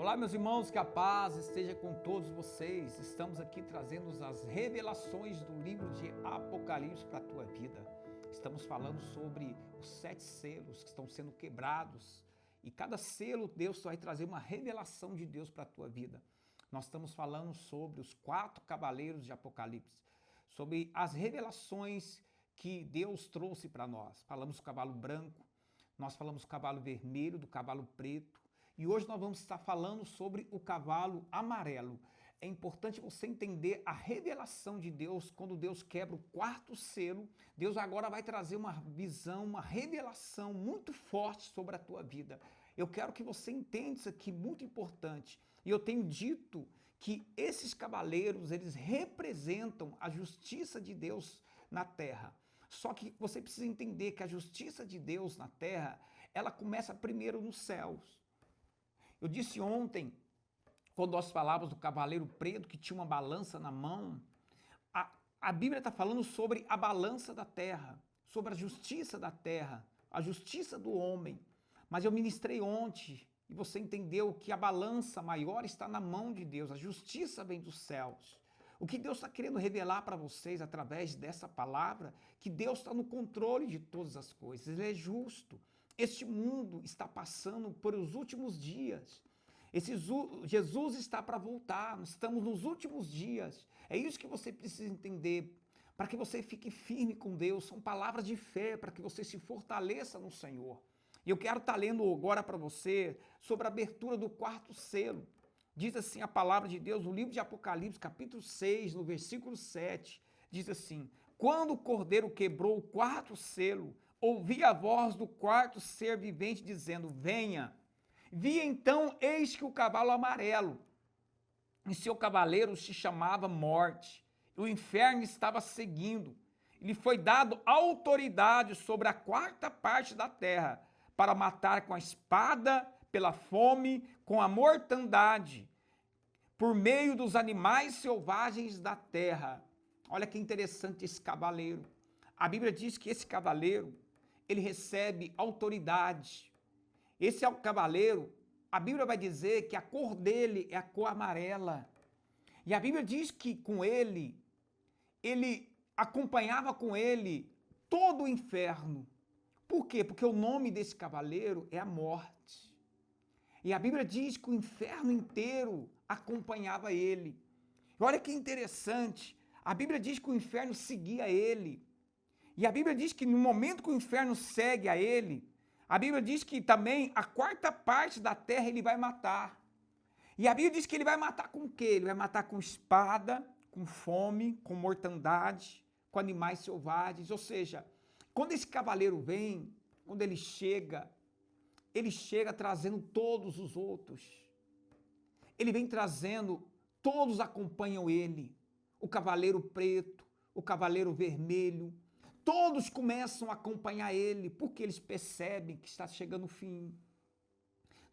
Olá, meus irmãos, que a paz esteja com todos vocês. Estamos aqui trazendo as revelações do livro de Apocalipse para a tua vida. Estamos falando sobre os 7 selos que estão sendo quebrados e cada selo Deus vai trazer uma revelação de Deus para a tua vida. Nós estamos falando sobre os 4 cavaleiros de Apocalipse, sobre as revelações que Deus trouxe para nós. Falamos do cavalo branco, nós falamos do cavalo vermelho, do cavalo preto. E hoje nós vamos estar falando sobre o cavalo amarelo. É importante você entender a revelação de Deus. Quando Deus quebra o 4º selo, Deus agora vai trazer uma visão, uma revelação muito forte sobre a tua vida. Eu quero que você entenda isso aqui, muito importante. E eu tenho dito que esses cavaleiros, eles representam a justiça de Deus na terra. Só que você precisa entender que a justiça de Deus na terra, ela começa primeiro nos céus. Eu disse ontem, quando nós falávamos do cavaleiro preto que tinha uma balança na mão, a Bíblia está falando sobre a balança da terra, sobre a justiça da terra, a justiça do homem. Mas eu ministrei ontem e você entendeu que a balança maior está na mão de Deus, a justiça vem dos céus. O que Deus está querendo revelar para vocês através dessa palavra, que Deus está no controle de todas as coisas, Ele é justo. Este mundo está passando por os últimos dias. Jesus está para voltar, nós estamos nos últimos dias. É isso que você precisa entender, para que você fique firme com Deus. São palavras de fé, para que você se fortaleça no Senhor. E eu quero estar lendo agora para você sobre a abertura do 4º selo. Diz assim a palavra de Deus, no livro de Apocalipse, capítulo 6, no versículo 7, diz assim: quando o Cordeiro quebrou o 4º selo, ouvi a voz do 4º ser vivente dizendo, venha. Vi então, eis que o cavalo amarelo, e seu cavaleiro se chamava Morte, e o inferno estava seguindo. Lhe foi dado autoridade sobre a 4ª parte da terra, para matar com a espada, pela fome, com a mortandade, por meio dos animais selvagens da terra. Olha que interessante esse cavaleiro. A Bíblia diz que esse cavaleiro, ele recebe autoridade. Esse é o cavaleiro, a Bíblia vai dizer que a cor dele é a cor amarela. E a Bíblia diz que com ele acompanhava com ele todo o inferno. Por quê? Porque o nome desse cavaleiro é a morte. E a Bíblia diz que o inferno inteiro acompanhava ele. E olha que interessante, a Bíblia diz que o inferno seguia ele. E a Bíblia diz que no momento que o inferno segue a ele, a Bíblia diz que também a 4ª parte da terra ele vai matar. E a Bíblia diz que ele vai matar com o quê? Ele vai matar com espada, com fome, com mortandade, com animais selvagens. Ou seja, quando esse cavaleiro vem, quando ele chega trazendo todos os outros. Ele vem trazendo, todos acompanham ele. O cavaleiro preto, o cavaleiro vermelho, todos começam a acompanhar ele, porque eles percebem que está chegando o fim.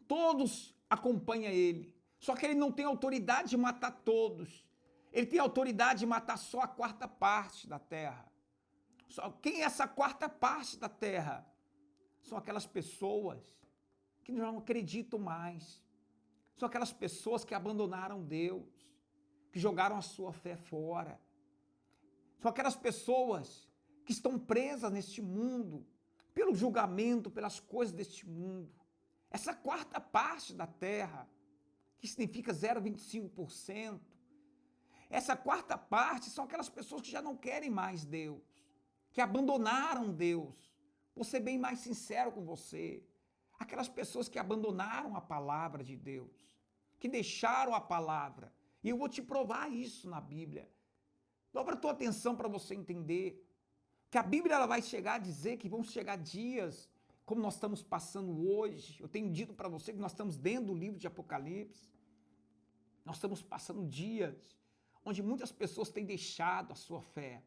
Todos acompanham ele, só que ele não tem autoridade de matar todos. Ele tem autoridade de matar só a 4ª parte da terra. Quem é essa 4ª parte da terra? São aquelas pessoas que não acreditam mais. São aquelas pessoas que abandonaram Deus, que jogaram a sua fé fora. São aquelas pessoas que estão presas neste mundo, pelo julgamento, pelas coisas deste mundo. Essa 4ª parte da terra, que significa 0,25%, essa 4ª parte são aquelas pessoas que já não querem mais Deus, que abandonaram Deus. Vou ser bem mais sincero com você. Aquelas pessoas que abandonaram a palavra de Deus, que deixaram a palavra. E eu vou te provar isso na Bíblia. Dobra a tua atenção para você entender que a Bíblia ela vai chegar a dizer que vão chegar dias como nós estamos passando hoje. Eu tenho dito para você que nós estamos dentro do livro de Apocalipse. Nós estamos passando dias onde muitas pessoas têm deixado a sua fé,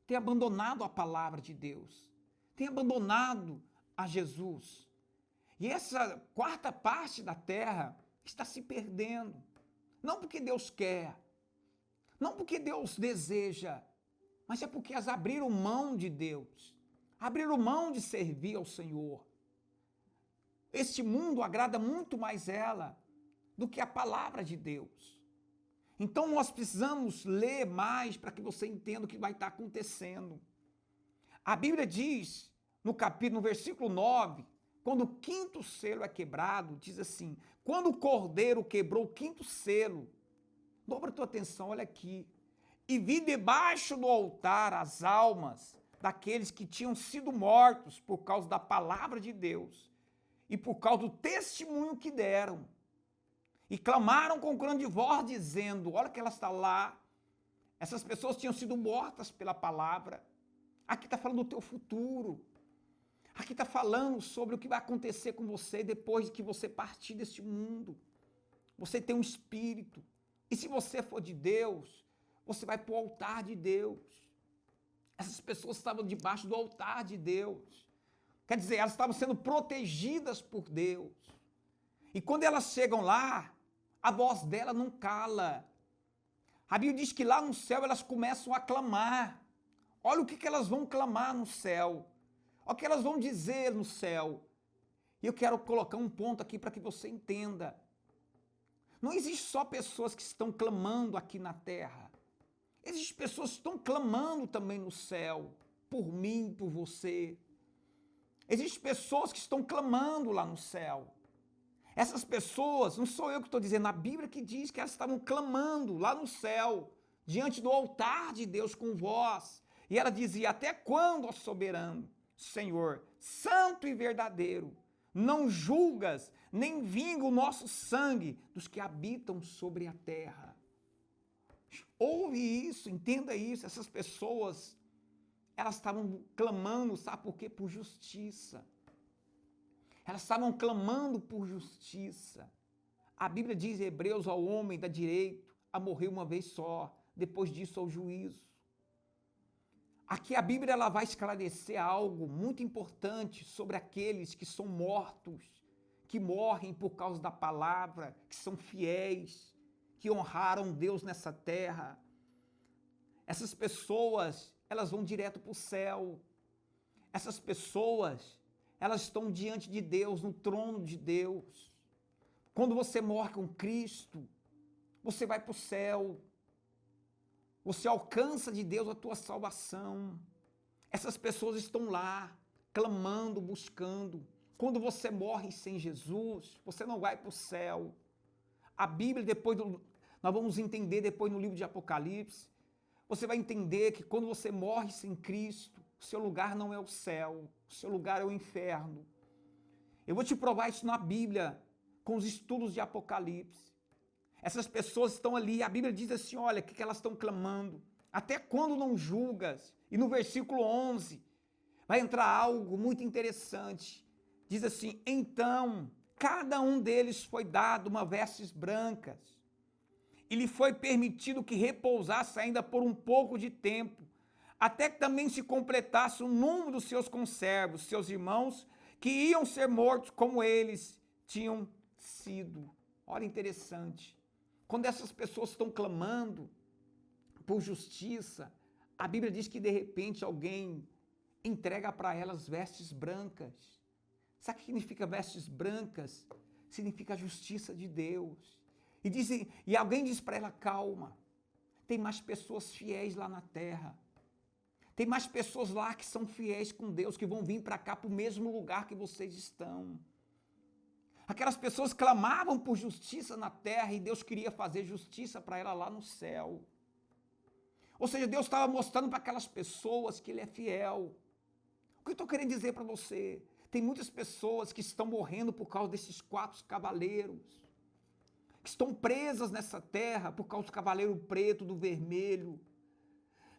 têm abandonado a palavra de Deus, têm abandonado a Jesus. E essa 4ª parte da terra está se perdendo. Não porque Deus quer, não porque Deus deseja, mas é porque elas abriram mão de Deus, abriram mão de servir ao Senhor. Este mundo agrada muito mais ela do que a palavra de Deus. Então nós precisamos ler mais para que você entenda o que vai estar acontecendo. A Bíblia diz, no versículo 9, quando o quinto selo é quebrado, diz assim, quando o cordeiro quebrou o quinto selo, dobra a tua atenção, olha aqui, e vi debaixo do altar as almas daqueles que tinham sido mortos por causa da palavra de Deus e por causa do testemunho que deram. E clamaram com grande voz, dizendo, olha que ela está lá, essas pessoas tinham sido mortas pela palavra. Aqui está falando do teu futuro. Aqui está falando sobre o que vai acontecer com você depois que você partir deste mundo. Você tem um espírito. E se você for de Deus, você vai para o altar de Deus. Essas pessoas estavam debaixo do altar de Deus. Quer dizer, elas estavam sendo protegidas por Deus. E quando elas chegam lá, a voz dela não cala. A Bíblia diz que lá no céu elas começam a clamar. Olha o que elas vão clamar no céu. Olha o que elas vão dizer no céu. E eu quero colocar um ponto aqui para que você entenda. Não existe só pessoas que estão clamando aqui na terra. Existem pessoas que estão clamando também no céu. Por mim, por você. Existem pessoas que estão clamando lá no céu. Essas pessoas, não sou eu que estou dizendo, a Bíblia que diz que elas estavam clamando lá no céu, diante do altar de Deus com voz. E ela dizia, até quando, ó soberano, Senhor, santo e verdadeiro, não julgas, nem vinga o nosso sangue dos que habitam sobre a terra. Ouve isso, entenda isso, essas pessoas, elas estavam clamando, sabe por quê? Por justiça. Elas estavam clamando por justiça. A Bíblia diz em Hebreus, ao homem dá direito a morrer uma vez só, depois disso ao juízo. Aqui a Bíblia ela vai esclarecer algo muito importante sobre aqueles que são mortos, que morrem por causa da palavra, que são fiéis, que honraram Deus nessa terra. Essas pessoas, elas vão direto para o céu. Essas pessoas, elas estão diante de Deus, no trono de Deus. Quando você morre com Cristo, você vai para o céu. Você alcança de Deus a tua salvação. Essas pessoas estão lá, clamando, buscando. Quando você morre sem Jesus, você não vai para o céu. A Bíblia, nós vamos entender depois no livro de Apocalipse, você vai entender que quando você morre sem Cristo, o seu lugar não é o céu, o seu lugar é o inferno. Eu vou te provar isso na Bíblia, com os estudos de Apocalipse. Essas pessoas estão ali, a Bíblia diz assim, olha, o que elas estão clamando? Até quando não julgas? E no versículo 11, vai entrar algo muito interessante. Diz assim, então, cada um deles foi dado uma vestes brancas, e lhe foi permitido que repousasse ainda por um pouco de tempo, até que também se completasse o número dos seus conservos, seus irmãos, que iam ser mortos como eles tinham sido. Olha, interessante. Quando essas pessoas estão clamando por justiça, a Bíblia diz que de repente alguém entrega para elas vestes brancas. Sabe o que significa vestes brancas? Significa a justiça de Deus. E alguém diz para ela, calma, tem mais pessoas fiéis lá na terra. Tem mais pessoas lá que são fiéis com Deus, que vão vir para cá, para o mesmo lugar que vocês estão. Aquelas pessoas clamavam por justiça na terra e Deus queria fazer justiça para ela lá no céu. Ou seja, Deus estava mostrando para aquelas pessoas que Ele é fiel. O que eu estou querendo dizer para você? Tem muitas pessoas que estão morrendo por causa desses 4 cavaleiros, que estão presas nessa terra por causa do cavaleiro preto, do vermelho.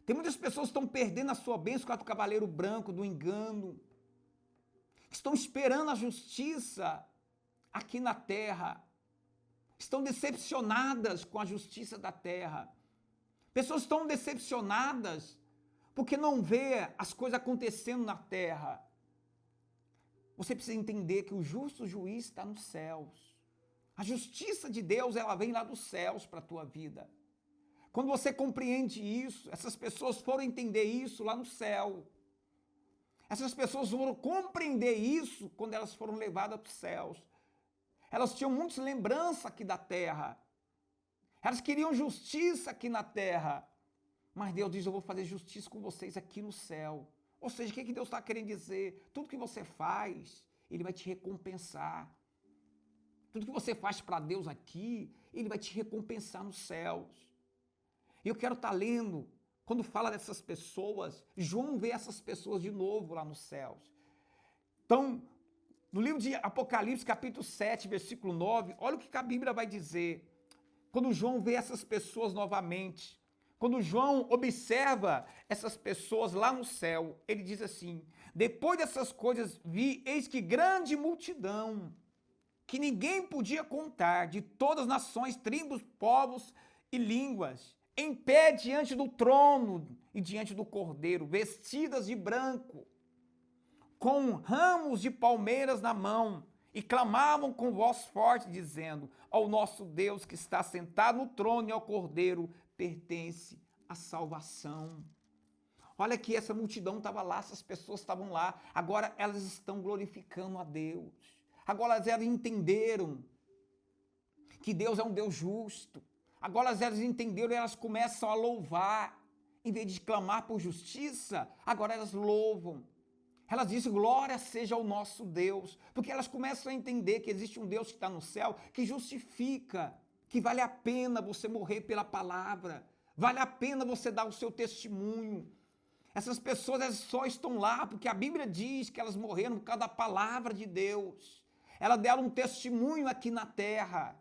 Tem muitas pessoas que estão perdendo a sua bênção por causa do cavaleiro branco, do engano. Estão esperando a justiça aqui na terra. Estão decepcionadas com a justiça da terra. Pessoas estão decepcionadas porque não vê as coisas acontecendo na terra. Você precisa entender que o justo juiz está nos céus. A justiça de Deus, ela vem lá dos céus para a tua vida. Quando você compreende isso, essas pessoas foram entender isso lá no céu. Essas pessoas foram compreender isso quando elas foram levadas para os céus. Elas tinham muitas lembranças aqui da terra. Elas queriam justiça aqui na terra. Mas Deus diz, eu vou fazer justiça com vocês aqui no céu. Ou seja, o que Deus está querendo dizer? Tudo que você faz, Ele vai te recompensar. Tudo que você faz para Deus aqui, Ele vai te recompensar nos céus. Eu quero estar lendo, quando fala dessas pessoas, João vê essas pessoas de novo lá nos céus. Então, no livro de Apocalipse, capítulo 7, versículo 9, olha o que a Bíblia vai dizer. Quando João vê essas pessoas novamente, quando João observa essas pessoas lá no céu, ele diz assim, depois dessas coisas vi, eis que grande multidão, que ninguém podia contar, de todas as nações, tribos, povos e línguas, em pé diante do trono e diante do Cordeiro, vestidas de branco, com ramos de palmeiras na mão, e clamavam com voz forte, dizendo, ao nosso Deus que está sentado no trono e ao Cordeiro pertence a salvação. Olha que essa multidão estava lá, essas pessoas estavam lá, agora elas estão glorificando a Deus. Agora elas entenderam que Deus é um Deus justo. Agora elas entenderam e elas começam a louvar. Em vez de clamar por justiça, agora elas louvam. Elas dizem, glória seja ao nosso Deus. Porque elas começam a entender que existe um Deus que está no céu, que justifica, que vale a pena você morrer pela palavra. Vale a pena você dar o seu testemunho. Essas pessoas elas só estão lá porque a Bíblia diz que elas morreram por causa da palavra de Deus. Elas deram um testemunho aqui na terra.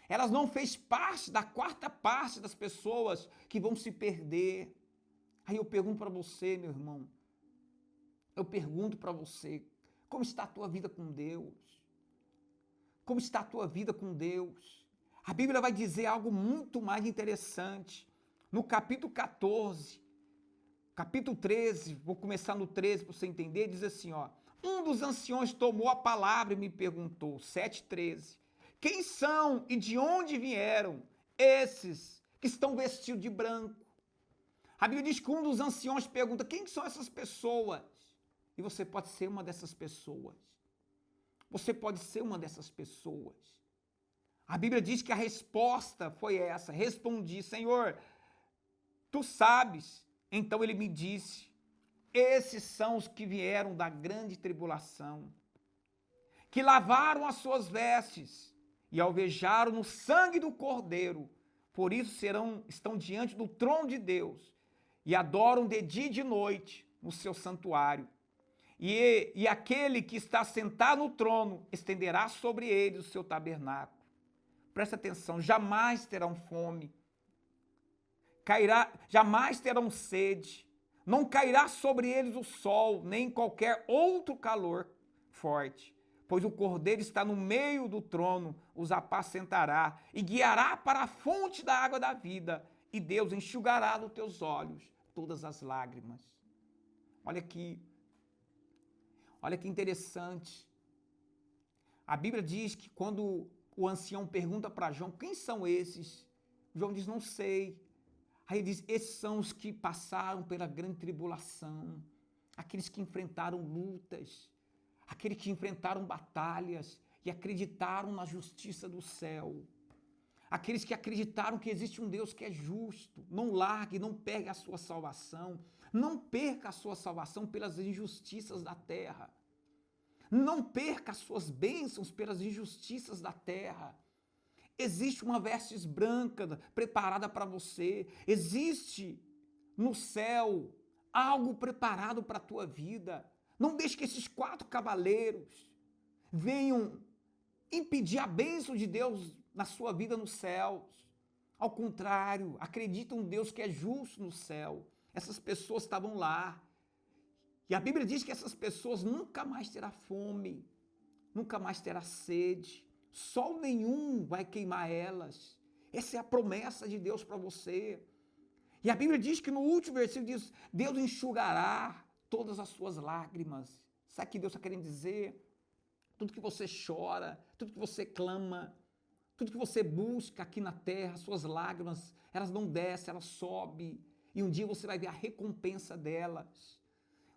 Elas não fez parte da quarta parte das pessoas que vão se perder. Aí eu pergunto para você, meu irmão, eu pergunto para você, como está a tua vida com Deus? Como está a tua vida com Deus? A Bíblia vai dizer algo muito mais interessante. No capítulo 14, capítulo 13, vou começar no 13 para você entender, diz assim, ó, um dos anciões tomou a palavra e me perguntou, 7:13, quem são e de onde vieram esses que estão vestidos de branco? A Bíblia diz que um dos anciões pergunta, quem são essas pessoas? E você pode ser uma dessas pessoas. Você pode ser uma dessas pessoas. A Bíblia diz que a resposta foi essa, respondi, Senhor, tu sabes. Então ele me disse, esses são os que vieram da grande tribulação, que lavaram as suas vestes e alvejaram no sangue do Cordeiro, por isso estão diante do trono de Deus e adoram de dia e de noite no seu santuário. E aquele que está sentado no trono estenderá sobre eles o seu tabernáculo. Presta atenção, jamais terão fome, jamais terão sede, não cairá sobre eles o sol, nem qualquer outro calor forte, pois o Cordeiro está no meio do trono, os apacentará e guiará para a fonte da água da vida, e Deus enxugará dos teus olhos todas as lágrimas. Olha que interessante. A Bíblia diz que quando o ancião pergunta para João, quem são esses? João diz, não sei. Aí ele diz, esses são os que passaram pela grande tribulação, aqueles que enfrentaram lutas, aqueles que enfrentaram batalhas e acreditaram na justiça do céu. Aqueles que acreditaram que existe um Deus que é justo, não largue, não perca a sua salvação, não perca a sua salvação pelas injustiças da terra. Não perca as suas bênçãos pelas injustiças da terra. Existe uma vestes branca preparada para você. Existe no céu algo preparado para a tua vida. Não deixe que esses 4 cavaleiros venham impedir a bênção de Deus na sua vida nos céus. Ao contrário, acredita em um Deus que é justo no céu. Essas pessoas estavam lá. E a Bíblia diz que essas pessoas nunca mais terá fome, nunca mais terá sede, sol nenhum vai queimar elas. Essa é a promessa de Deus para você. E a Bíblia diz que no último versículo diz, Deus enxugará todas as suas lágrimas. Sabe o que Deus está querendo dizer? Tudo que você chora, tudo que você clama, tudo que você busca aqui na terra, suas lágrimas, elas não descem, elas sobem. E um dia você vai ver a recompensa delas.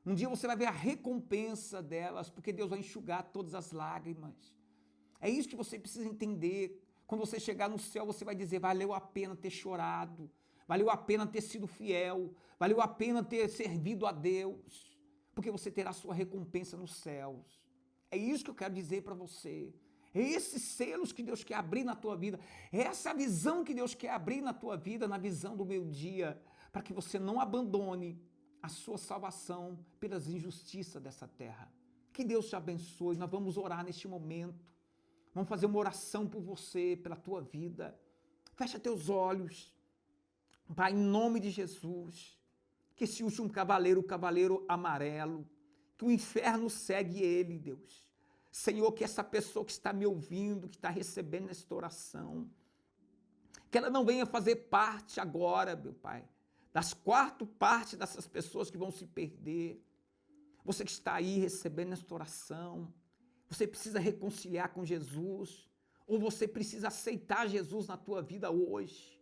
Um dia você vai ver a recompensa delas, porque Deus vai enxugar todas as lágrimas. É isso que você precisa entender. Quando você chegar no céu, você vai dizer, valeu a pena ter chorado, valeu a pena ter sido fiel, valeu a pena ter servido a Deus, porque você terá sua recompensa nos céus. É isso que eu quero dizer para você. É esses selos que Deus quer abrir na tua vida, é essa visão que Deus quer abrir na tua vida, na visão do meio-dia, para que você não abandone a sua salvação pelas injustiças dessa terra. Que Deus te abençoe. Nós vamos orar neste momento. Vamos fazer uma oração por você, pela tua vida. Fecha teus olhos. Pai, em nome de Jesus, que esse último cavaleiro, o cavaleiro amarelo, que o inferno segue ele, Deus. Senhor, que essa pessoa que está me ouvindo, que está recebendo esta oração, que ela não venha fazer parte agora, meu Pai, das 4 partes dessas pessoas que vão se perder. Você que está aí recebendo esta oração, você precisa reconciliar com Jesus, ou você precisa aceitar Jesus na tua vida hoje.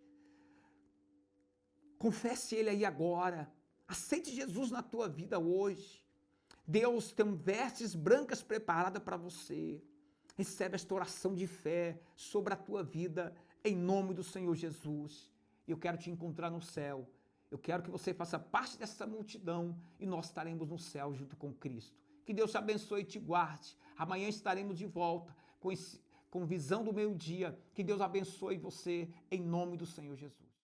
Confesse Ele aí agora, aceite Jesus na tua vida hoje. Deus tem vestes brancas preparadas para você. Recebe esta oração de fé sobre a tua vida, em nome do Senhor Jesus. Eu quero te encontrar no céu. Eu quero que você faça parte dessa multidão e nós estaremos no céu junto com Cristo. Que Deus te abençoe e te guarde. Amanhã estaremos de volta com visão do meio-dia. Que Deus abençoe você em nome do Senhor Jesus.